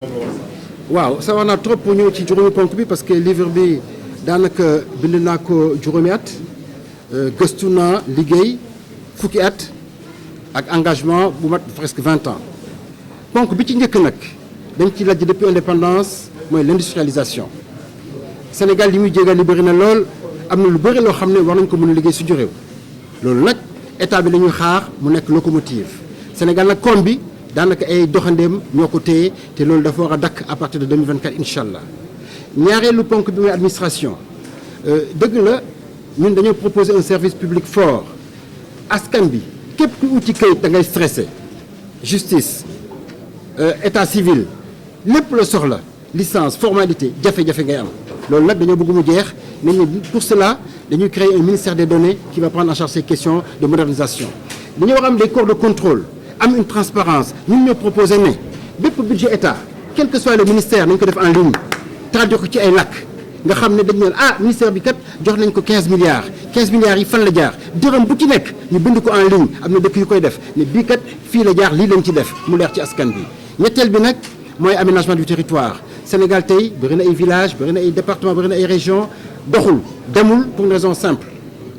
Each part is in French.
waaw sa wax naa trop pour ñëw ci juróomi ponk bi parce que livre bi daanaka bind naa ko juróomi at gëstu naa liggéey fukki at ak engagement bu mat presque 20 ans ponk bi ci njëkk nag dañ ci lajj depuis indépendance mooy l'industrialisation Sénégal li muy jéegal li bëri na lool am na lu bëri loo xam ne war nañ ko mën a liggéey suñu réew loolu nag état bi la ñuy xaar mu nekk locomotive Sénégal nag koom bi daanaka ay doxandeem ñoo ko téye te loolu dafa war a dakk à partir de 2024 incha allah ñaareelu ponk bi mooy administration dëgg la ñun dañoo proposer un service public fort askan bi képp ku uti kayit da ngay stressé justice état civil lépp la soxla licence formalité jafe-jafe ngay am loolu nag dañoo bëgg mu jeex nit ñi pour cela dañuy créer un ministère des données qui va prendre en charge ces questions de modernisation dañoo war am des corps de contrôle am une transparence ñun ñoo proposé ne bépp budget état quel que soit le ministère nañ ko def en ligne traduire ko ci ay làkk nga xam ne dañ naan ministère bi kat jox nañ ko 15 milliards yi fan la jaar dërëm bu ci nekk ñu bind ko en ligne am na dëkk yu koy def ne bii kat fii la jaar lii lañ ci def mu leer ci askan bi ñetteel bi nag mooy aménagement du territoire Sénégal tey bëri na ay villages bëri na ay départements bëri na ay régions doxul demul pour une raison simple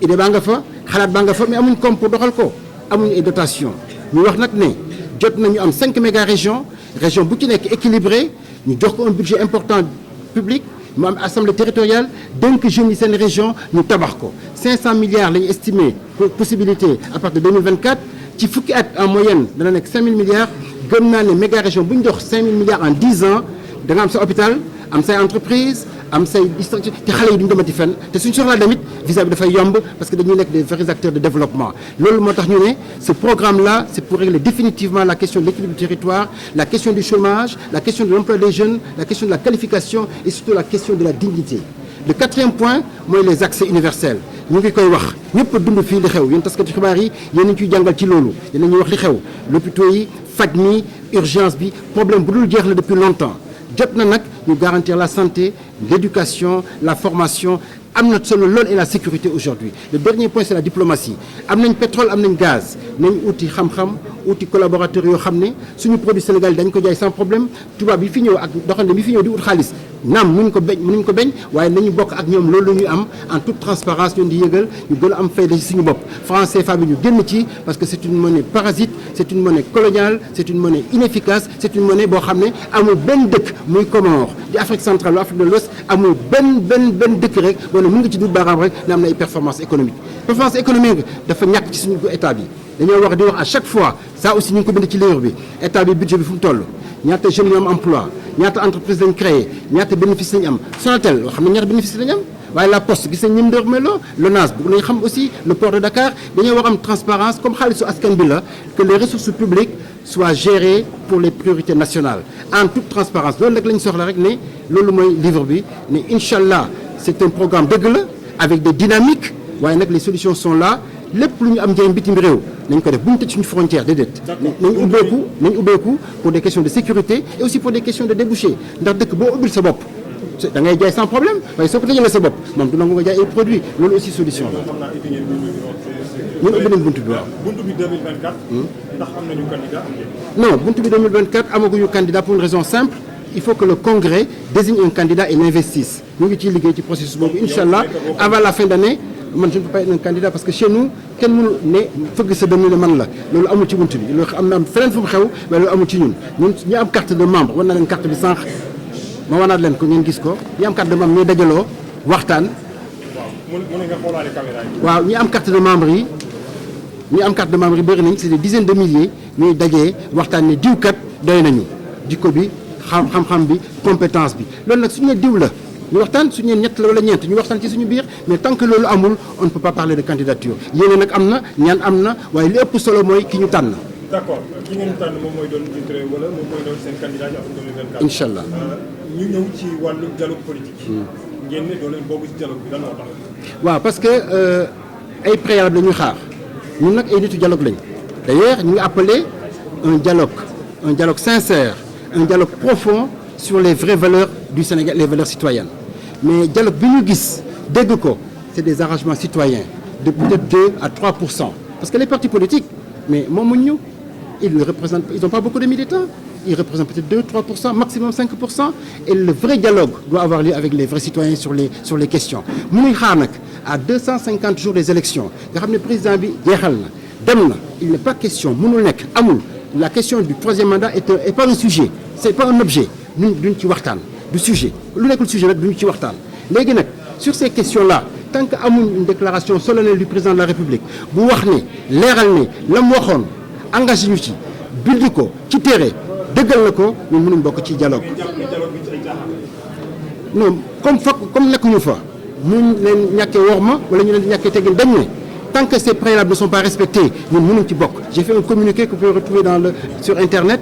idée baa nga fa xalaat baa nga fa mais amuñ koom pour doxal ko amuñ ay dotation ñu wax nag ne jot nañu am 5 méga région bu ci nekk équilibré ñu jox ko un budget important public mu am assemblée territoriale dénk jeunes yi seen région ñu tabax ko 500 milliards la ñu estimé possibilité à partir de 2024 ci fukki at en moyenne dana nekk 5000 milliards gëm naa ne méga région bu ñu jox 5000 milliards en 10 ans da nga am sa hôpital am say entreprise am say structure te xale yi duñu demati fenn te suñu soxlaa tamit visa bi dafay yomb parce que dañuy nekk des vrais acteurs de développement loolu moo tax ñu ne ce programme là c'est pour régler définitivement la question de l'équilibre du territoire la question du chômage la question de l'emploi des jeunes la question de la qualification et surtout la question de la dignité le quatrième point mooy les accès universels ñu ngi koy wax ñëpp dund fii li xew yéen taskati xibaar yi yéen ñu ciy jàngal ci loolu yéen ñuy wax li xew l'hôpitaux yi faj mi urgence bi problème bu dul jeex la depuis longtemps jot na nag ñu garantir la santé l'éducation la formation am na solo lool et la sécurité aujourd'hui le dernier point c'est la diplomatie am nañ pétrole am nañ gaz nañ uti xam-xam uti collaborateurs yoo xam ne suñu produit Sénégal dañ ko jaay sans problème tubaab yi fi ñëw ak doxande bi fi ñëw di ut xaalis naam mënuñ ko bañ waaye nañu bokk ak ñoom loolu ñu am en toute transparence ñun di yëgal ñu gën a am fayda ci suñu bopp franc CFA bi ñu génn ci parce que c'est une monnaie parasite c'est une monnaie coloniale c'est une monnaie inefficace c'est une monnaie boo xam ne amul benn dëkk muy Comores di Afrique centrale ou Afrique de l'Ouest amul benn dëkk rek wala mën nga ci dul baaraam rek ne am na ay performance économique dafa ñàkk ci suñu état bi dañoo wax di wax à chaque fois ça aussi ñu ngi ko bind ci livre bi état bi budget bi fu mu toll ñaata jeunes ñu am emploi ñaata entreprise lañ créé ñaata bénéfice lañ am Sonatel xam ne ñaata bénéfice lañ am waaye la poste gis nañ ñim ndërmeloo LONASE bëgg nañ xam aussi le port de Dakar dañoo war am transparence comme xaalisu askan bi la que les ressources publiques soient gérées pour les priorités nationales en toute transparence loolu nag lañ soxla rek ne loolu mooy livre bi ne incha allah c'est un programme dëgg la avec des dynamiques waaye nag les solutions sont là lépp lu ñu am njëriñ bitim réew nañ ko def bu ñu tëj suñu frontière déedéet nañ ubbeeku pour des questions de sécurité et aussi pour des questions de débouchés ndax dëkk boo ubbil sa bopp da ngay jaay sans problème waaye soo ko tëjalee sa bopp moom du nangu nga jaay ay produits loolu aussi solution la ñun ubbi nañ buntu bi waaw. buntu bi 2024. ndax am nañu candidat non buntu bi 2024 amaguñu candidat pour une raison simple il faut que le Congrès désigne un candidat et l'investisse ñu ngi ciy liggéey ci processus boobu incha allah avant la fin d'année man je ne peux pas être un candidat parce que chez nous kenn mënu ne fëgg sa dënnu ne man la loolu amul ci buntu bi loolu am na feneen fu mu xew mais loolu amul ci ñun ñu am carte de membre war na leen carte bi sànq ma wanaat leen ko ngeen gis ko ñi am carte de membre ñooy dajaloo waxtaan. waaw ñi am carte de membre yi bëri nañ c'est des dizaines de milliers ñuy dajee waxtaan ne diw kat doy nañu jikko bi xam-xam bi compétence bi loolu nag suñu ne diw la ñu waxtaan suñu ñett la wala ñeent ñu waxtaan ci suñu biir mais tant que loolu amul on ne peut pas parler de candidature yéene nag am na ñaan am na waaye li ëpp solo mooy ki ñu tànn. d'accord ki ngeen tànn moom mooy doon jiitu réew wala moom mooy doon seen candidat ci atum 2024. incha allah ñu ñëw ci wàllu dialogue politique. ngeen ne doo leen bokk ci dialogue bi lan moo tax. waaw parce que ay préalable la ñuy xaar ñun nag ay nitu dialogue lañ d'ailleurs ñu ngi appelé un dialogue sincère un dialogue profond sur les vraies valeurs du Sénégal les valeurs citoyennes mais dialogue bi ñu gis dégg ko c'est des arrangements citoyens de peut-être 2 à 3% parce que les partis politiques mais moomuñ ñu ils n'ont pas beaucoup de militants il représente peut-être 2-3%, maximum 5%. Et le vrai dialogue doit avoir lieu avec les vrais citoyens sur les questions. Mënuñ xaar nag à 250 jours des élections nga xam ne président bi jeexal na dem na il n'est pas question mënul nekk amul la question du troisième mandat est pas un sujet c'est pas un objet ñun duñ ci waxtaan du sujet lu nekkul sujet nag duñ ci waxtaan léegi nag sur ces questions là tant que amuñ une déclaration solennelle du président de la République bu wax ne leeral ne la mu waxoon engagé ñu ci bind ko ci téere dëggal na ko ñun mënuñ bokk ci dialogue non comme nekkuñu fa ñu leen ñàkkee worma wala ñu leen ñàkkee teggin dañ ne tant que ces préalables ne sont pas respectés ñun mënuñ ci bokk j'ai fait un communiqué que vous pouvez retrouver sur internet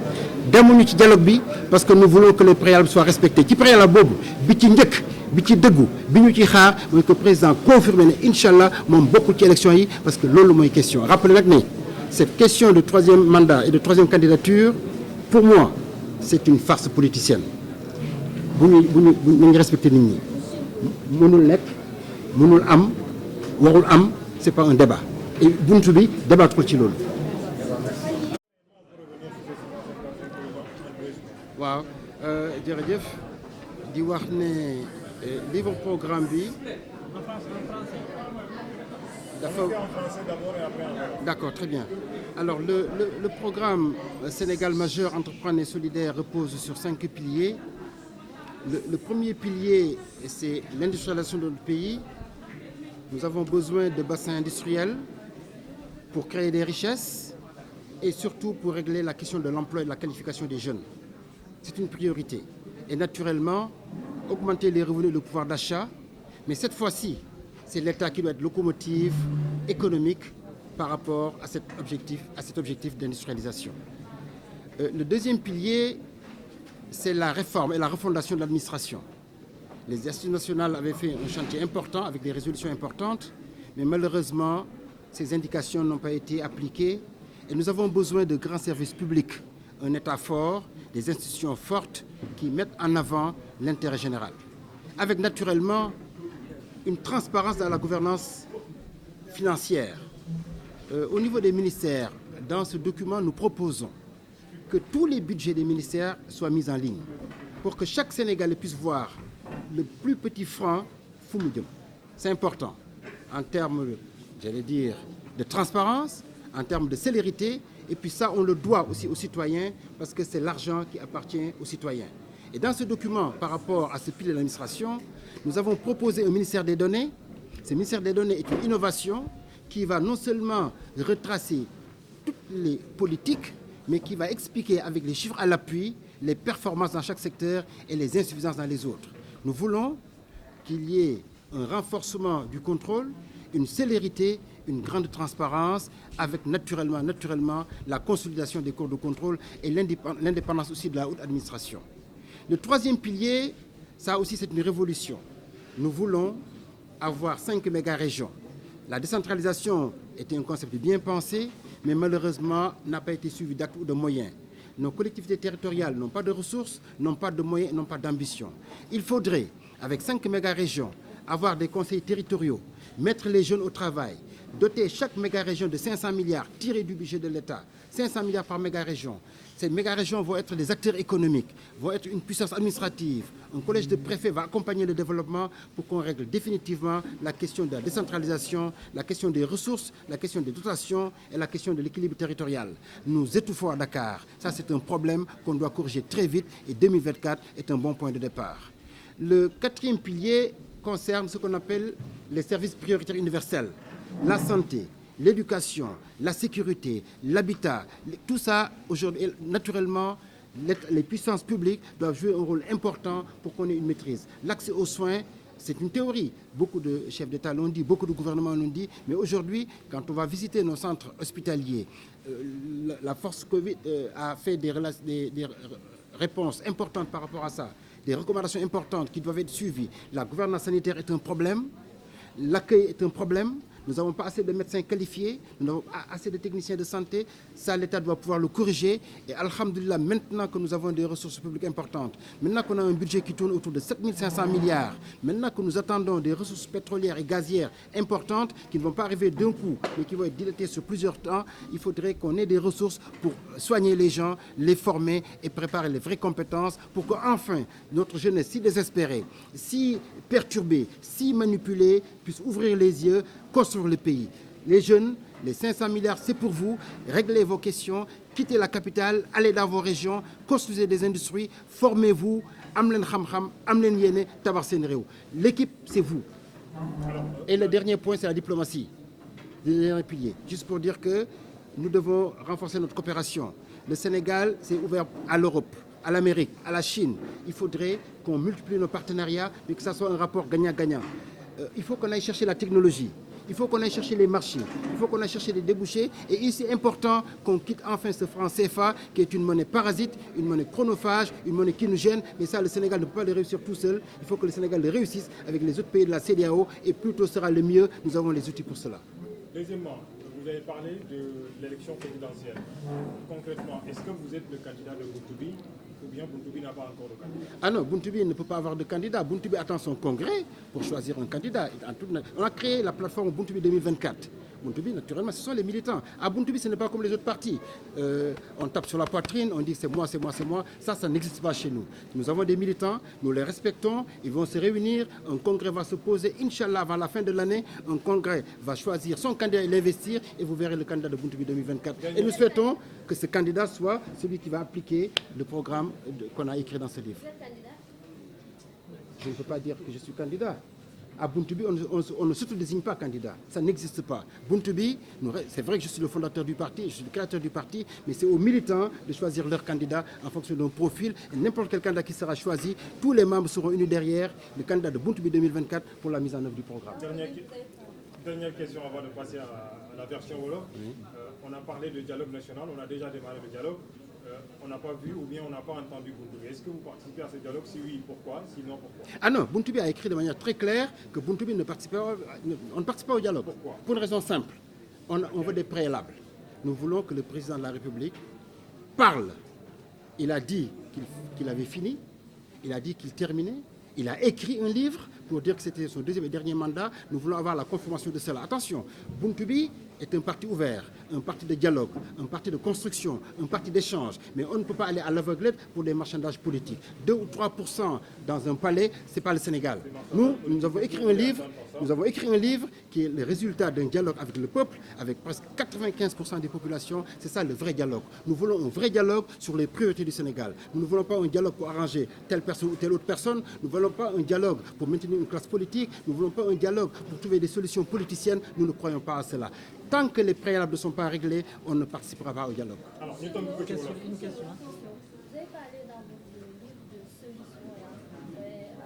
demuñu ci dialogue bi parce que nous voulons que les préalables soient respectés ci préalable boobu bi ci njëkk bi ci dëggu bi ñu ci xaar mooy que président confirmé ne incha allah moom bokkul ci élection yi parce que loolu mooy question rappelez nag ne cette question de troisième mandat et de troisième candidature pour moi c'est une farce politicienne bu ñu respecté nit ñi mënul nekk mënul am warul am c'est pas un débat et buntu bi débattre ko ci loolu. waaw jërëjëf di wax ne livre programme bi dafa. D'accord, très bien. Alors le programme Sénégal majeur, entreprendre et solidaire repose sur 5 piliers. Le premier pilier, c'est l'industrialisation de notre pays. Nous avons besoin de bassins industriels pour créer des richesses et surtout pour régler la question de l'emploi et de la qualification des jeunes. C'est une priorité. Et naturellement, augmenter les revenus et le pouvoir d'achat. Mais cette fois-ci, c'est l'État qui doit être locomotive économique par rapport à cet objectif d'industrialisation. Le deuxième pilier, c'est la réforme et la refondation de l'administration. Les institutions nationales avaient fait un chantier important avec des résolutions importantes, mais malheureusement, ces indications n'ont pas été appliquées et nous avons besoin de grands services publics, un État fort, des institutions fortes qui mettent en avant l'intérêt général. Avec naturellement une transparence dans la gouvernance financière. Au niveau des ministères, dans ce document, nous proposons que tous les budgets des ministères soient mis en ligne pour que chaque Sénégalais puisse voir le plus petit franc fu mu jëm. C'est important en termes, j'allais dire, de transparence, en termes de célérité, et puis ça, on le doit aussi aux citoyens parce que c'est l'argent qui appartient aux citoyens. Et dans ce document, par rapport à ce pilier de l'administration, nous avons proposé un ministère des données. Ce ministère des données est une innovation qui va non seulement retracer toutes les politiques, mais qui va expliquer avec les chiffres à l'appui les performances dans chaque secteur et les insuffisances dans les autres. Nous voulons qu'il y ait un renforcement du contrôle, une célérité, une grande transparence, avec naturellement la consolidation des corps de contrôle et l'indépendance aussi de la haute administration. Le troisième pilier, ça aussi c'est une révolution. Nous voulons avoir 5 méga-régions. La décentralisation était un concept bien pensé, mais malheureusement n'a pas été suivi d'actes ou de moyens. Nos collectivités territoriales n'ont pas de ressources, n'ont pas de moyens, n'ont pas d'ambition. Il faudrait, avec 5 méga-régions, avoir des conseils territoriaux, mettre les jeunes au travail, doter chaque méga-région de 500 milliards tirés du budget de l'État, 500 milliards par méga-région. Ces méga-régions vont être des acteurs économiques, vont être une puissance administrative. Un collège de préfets va accompagner le développement pour qu'on règle définitivement la question de la décentralisation, la question des ressources, la question des dotations et la question de l'équilibre territorial. Nous étouffons à Dakar. Ça, c'est un problème qu'on doit corriger très vite et 2024 est un bon point de départ. Le quatrième pilier concerne ce qu'on appelle les services prioritaires universels, la santé, l'éducation, la sécurité, l'habitat, tout ça, aujourd'hui, naturellement, les puissances publiques doivent jouer un rôle important pour qu'on ait une maîtrise. L'accès aux soins, c'est une théorie. Beaucoup de chefs d'État l'ont dit, beaucoup de gouvernements l'ont dit, mais aujourd'hui, quand on va visiter nos centres hospitaliers, la force Covid a fait des réponses importantes par rapport à ça, des recommandations importantes qui doivent être suivies. La gouvernance sanitaire est un problème, l'accueil est un problème. nous n'avons pas assez de médecins qualifiés, nous n'avons pas assez de techniciens de santé. Ça, l'État doit pouvoir le corriger. Et alhamdoulilah, maintenant que nous avons des ressources publiques importantes, maintenant qu'on a un budget qui tourne autour de 7 500 milliards, maintenant que nous attendons des ressources pétrolières et gazières importantes qui ne vont pas arriver d'un coup, mais qui vont être dilatées sur plusieurs temps, il faudrait qu'on ait des ressources pour soigner les gens, les former et préparer les vraies compétences pour qu'enfin notre jeunesse si désespérée, si perturbée, si manipulée puisse ouvrir les yeux, construire le pays. Les jeunes, les 500 milliards, c'est pour vous. Réglez vos questions, quittez la capitale, allez dans vos régions, construisez des industries, formez-vous, am len xam-xam, am len yéene, tabax seen réew. L'équipe, c'est vous. Et le dernier point, c'est la diplomatie. Le dernier pilier. Juste pour dire que nous devons renforcer notre coopération. Le Sénégal s'est ouvert à l'Europe, à l'Amérique, à la Chine. Il faudrait qu'on multiplie nos partenariats, mais que ça soit un rapport gagnant-gagnant. Il faut qu'on aille chercher la technologie. Il faut qu'on aille chercher les marchés, il faut qu'on aille chercher les débouchés. Et ici, c'est important qu'on quitte enfin ce franc CFA qui est une monnaie parasite, une monnaie chronophage, une monnaie qui nous gêne. Mais ça, le Sénégal ne peut pas le réussir tout seul. Il faut que le Sénégal le réussisse avec les autres pays de la CEDEAO et plus tôt sera le mieux. Nous avons les outils pour cela. Deuxièmement, vous avez parlé de l'élection présidentielle. Concrètement, est-ce que vous êtes le candidat de Bountubi ou bien Bountubi n'a pas encore de candidat? Ah non, Bountubi ne peut pas avoir de candidat. Bountubi attend son congrès pour choisir un candidat. On a créé la plateforme Bountubi 2024. Bountubi, naturellement, ce sont les militants. À Bountubi, ce n'est pas comme les autres partis. On tape sur la poitrine, on dit c'est moi, c'est moi, c'est moi. Ça n'existe pas chez nous. Nous avons des militants, nous les respectons, ils vont se réunir, un congrès va se poser, Inch'Allah, avant la fin de l'année, un congrès va choisir son candidat et l'investir, et vous verrez le candidat de Bountubi 2024. Et nous souhaitons que ce candidat soit celui qui va appliquer le programme qu'on a écrit dans ce livre. Je ne peux pas dire que je suis candidat. À Bountubi, on ne s'auto-désigne pas candidat. Ça n'existe pas. Bountubi, c'est vrai que je suis le fondateur du parti, je suis le créateur du parti, mais c'est aux militants de choisir leur candidat en fonction d'un profil. Et n'importe quel candidat qui sera choisi, tous les membres seront unis derrière le candidat de Bountubi 2024 pour la mise en œuvre du programme. Dernière question avant de passer à la version Wolof. On a parlé de dialogue national, on a déjà démarré le dialogue. On n'a pas vu ou bien on n'a pas entendu Bountubi. Est-ce que vous participez à ce dialogue? Si oui, pourquoi? Sinon, pourquoi? Ah non, Bountubi a écrit de manière très claire que Bountubi on ne participe pas au dialogue. Pourquoi? Pour une raison simple. On veut des préalables. Nous voulons que le président de la République parle. Il a dit qu'il avait fini, il a dit qu'il terminait, il a écrit un livre pour dire que c'était son deuxième et dernier mandat. Nous voulons avoir la confirmation de cela. Attention, Bountubi est un parti ouvert, un parti de dialogue, un parti de construction, un parti d'échange. Mais on ne peut pas aller à l'aveuglette pour des marchandages politiques. 2 ou 3% dans un palais, ce n'est pas le Sénégal. Nous avons écrit un livre qui est le résultat d'un dialogue avec le peuple, avec presque 95% des populations. C'est ça le vrai dialogue. Nous voulons un vrai dialogue sur les priorités du Sénégal. Nous ne voulons pas un dialogue pour arranger telle personne ou telle autre personne. Nous ne voulons pas un dialogue pour maintenir une classe politique. Nous ne voulons pas un dialogue pour trouver des solutions politiciennes. Nous ne croyons pas à cela. Tant que les préalables ne sont pas réglés, on ne participera pas au dialogue. Alors, une question. Vous avez parlé dans votre livre de solutions.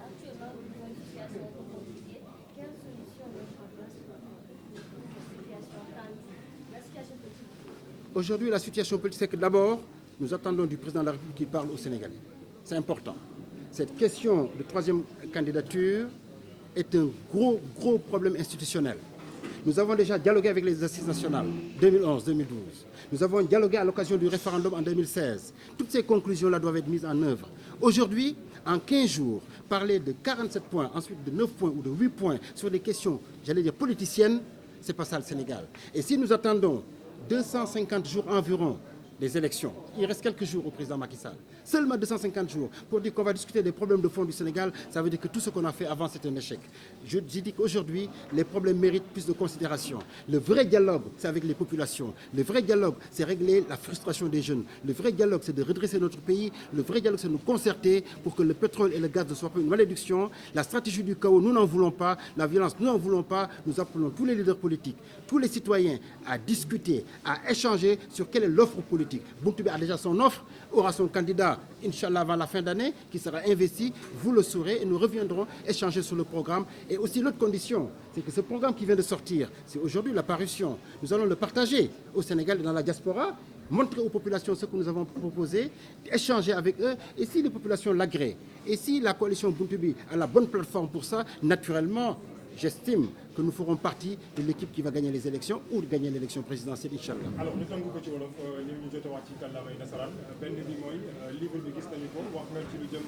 Actuellement, nous avons une situation compliquée. Quelle solution mettre en place pour cette situation tendue? La situation politique. Aujourd'hui, la situation politique, c'est que d'abord, nous attendons du président de la République qu'il parle au Sénégalais. C'est important. Cette question de troisième candidature est un gros problème institutionnel. Nous avons déjà dialogué avec les assises nationales 2011-2012. Nous avons dialogué à l'occasion du référendum en 2016. Toutes ces conclusions-là doivent être mises en œuvre. Aujourd'hui, en 15 jours, parler de 47 points, ensuite de 9 points ou de 8 points sur des questions, j'allais dire politiciennes, ce n'est pas ça le Sénégal. Et si nous attendons 250 jours environ des élections, il reste quelques jours au président Macky Sall, seulement 250 jours, pour dire qu'on va discuter des problèmes de fond du Sénégal, ça veut dire que tout ce qu'on a fait avant, c'est un échec. Je dis qu'aujourd'hui, les problèmes méritent plus de considération. Le vrai dialogue, c'est avec les populations. Le vrai dialogue, c'est régler la frustration des jeunes. Le vrai dialogue, c'est de redresser notre pays. Le vrai dialogue, c'est de nous concerter pour que le pétrole et le gaz ne soient pas une malédiction. La stratégie du chaos, nous n'en voulons pas. La violence, nous n'en voulons pas. Nous appelons tous les leaders politiques, tous les citoyens à discuter, à échanger sur quelle est l'offre politique. Bountubi a déjà son offre, aura son candidat, Inch'Allah, avant la fin d'année, qui sera investi. Vous le saurez et nous reviendrons échanger sur le programme. Et aussi l'autre condition, c'est que ce programme qui vient de sortir, c'est aujourd'hui la parution. Nous allons le partager au Sénégal et dans la diaspora, montrer aux populations ce que nous avons proposé, échanger avec eux. Et si les populations l'agréent, et si la coalition Bountubi a la bonne plateforme pour ça, naturellement, j'estime que nous ferons partie de l'équipe qui va gagner les élections ou de gagner l'élection présidentielle, Inch'Allah. alors ñu tënk ko ci wolof li ñu jot a wax ci kàllaamay nasaraan benn bi mooy livre bi gis nañu ko wax nga ci lu jëm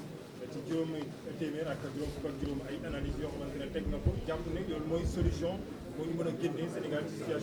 ci juróomi téeméer ak juróom fukk ak juróom ay analyses yoo xamante ne teg na ko jàpp ne loolu mooy solution moo ñu mën a génnee Sénégal ci situation